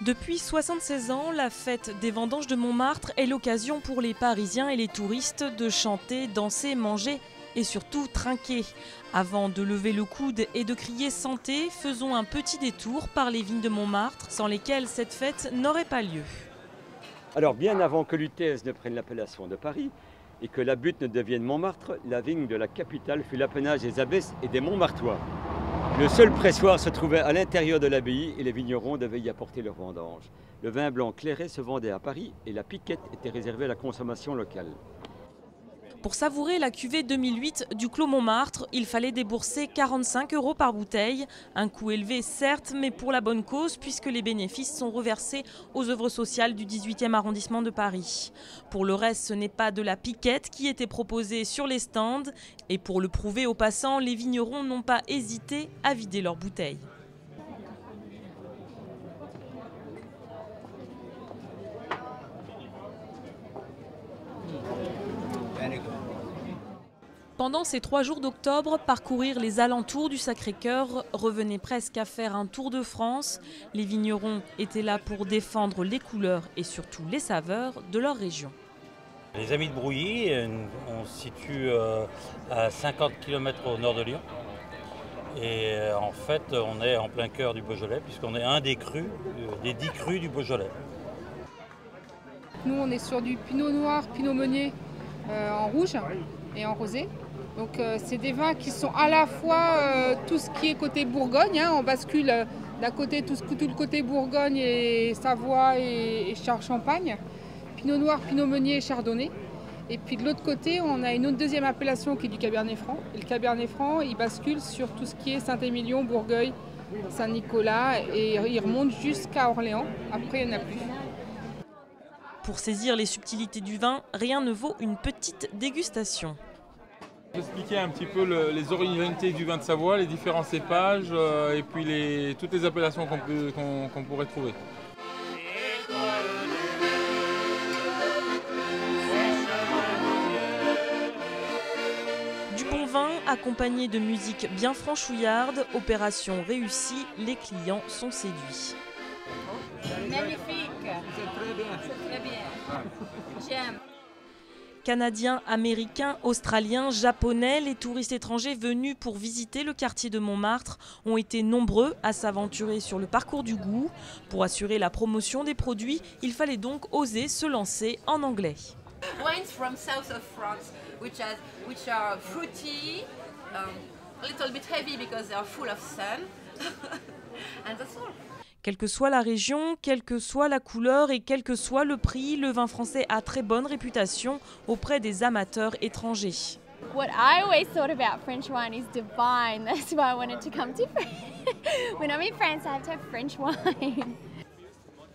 Depuis 76 ans, la fête des vendanges de Montmartre est l'occasion pour les Parisiens et les touristes de chanter, danser, manger et surtout trinquer. Avant de lever le coude et de crier santé, faisons un petit détour par les vignes de Montmartre, sans lesquelles cette fête n'aurait pas lieu. Alors bien avant que l'UTS ne prenne l'appellation de Paris et que la butte ne devienne Montmartre, la vigne de la capitale fut l'apanage des abbesses et des Montmartois. Le seul pressoir se trouvait à l'intérieur de l'abbaye et les vignerons devaient y apporter leurs vendanges. Le vin blanc clairé se vendait à Paris et la piquette était réservée à la consommation locale. Pour savourer la cuvée 2008 du Clos Montmartre, il fallait débourser 45 € par bouteille. Un coût élevé certes, mais pour la bonne cause puisque les bénéfices sont reversés aux œuvres sociales du 18e arrondissement de Paris. Pour le reste, ce n'est pas de la piquette qui était proposée sur les stands. Et pour le prouver aux passants, les vignerons n'ont pas hésité à vider leurs bouteilles. Pendant ces 3 jours d'octobre, parcourir les alentours du Sacré-Cœur revenait presque à faire un tour de France. Les vignerons étaient là pour défendre les couleurs et surtout les saveurs de leur région. Les Amis de Brouilly, on se situe à 50 km au nord de Lyon. Et en fait, on est en plein cœur du Beaujolais, puisqu'on est un des crus, des 10 crus du Beaujolais. Nous, on est sur du pinot noir, pinot meunier en rouge et en rosé. Donc c'est des vins qui sont à la fois tout ce qui est côté Bourgogne, on bascule d'un côté tout le côté Bourgogne et Savoie et Champagne, Pinot Noir, Pinot Meunier et Chardonnay. Et puis de l'autre côté, on a une autre deuxième appellation qui est du Cabernet Franc. Et le Cabernet Franc, il bascule sur tout ce qui est Saint-Émilion, Bourgueil, Saint-Nicolas et il remonte jusqu'à Orléans. Après, il n'y en a plus. Pour saisir les subtilités du vin, rien ne vaut une petite dégustation. Expliquer un petit peu les originalités du vin de Savoie, les différents cépages et puis toutes les appellations qu'on pourrait trouver. Du bon vin accompagné de musique bien franchouillarde, opération réussie, les clients sont séduits. Magnifique, c'est très bien, j'aime. Canadiens, Américains, Australiens, Japonais, les touristes étrangers venus pour visiter le quartier de Montmartre ont été nombreux à s'aventurer sur le parcours du goût. Pour assurer la promotion des produits, il fallait donc oser se lancer en anglais. Wines from south of France, which are fruity, a little bit heavy because they are full of sun, and that's all. Quelle que soit la région, quelle que soit la couleur et quel que soit le prix, le vin français a très bonne réputation auprès des amateurs étrangers. What I always thought about French wine is divine. That's why I wanted to come to France. When I'm in France, I have to have French wine.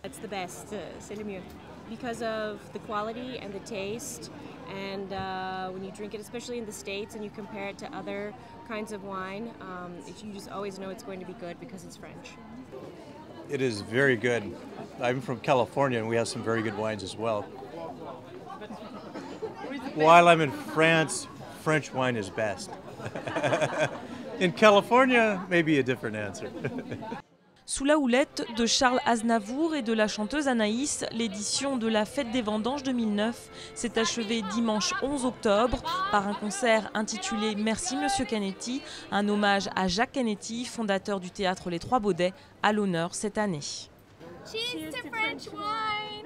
It's the best, c'est le mieux, because of the quality and the taste. And when you drink it, especially in the States, and you compare it to other kinds of wine, you just always know it's going to be good because it's French. It is very good. I'm from California and we have some very good wines as well. While I'm in France, French wine is best. In California, maybe a different answer. Sous la houlette de Charles Aznavour et de la chanteuse Anaïs, l'édition de la Fête des Vendanges 2009 s'est achevée dimanche 11 octobre par un concert intitulé « Merci Monsieur Canetti », un hommage à Jacques Canetti, fondateur du théâtre Les Trois Baudets, à l'honneur cette année. Cheers to French wine!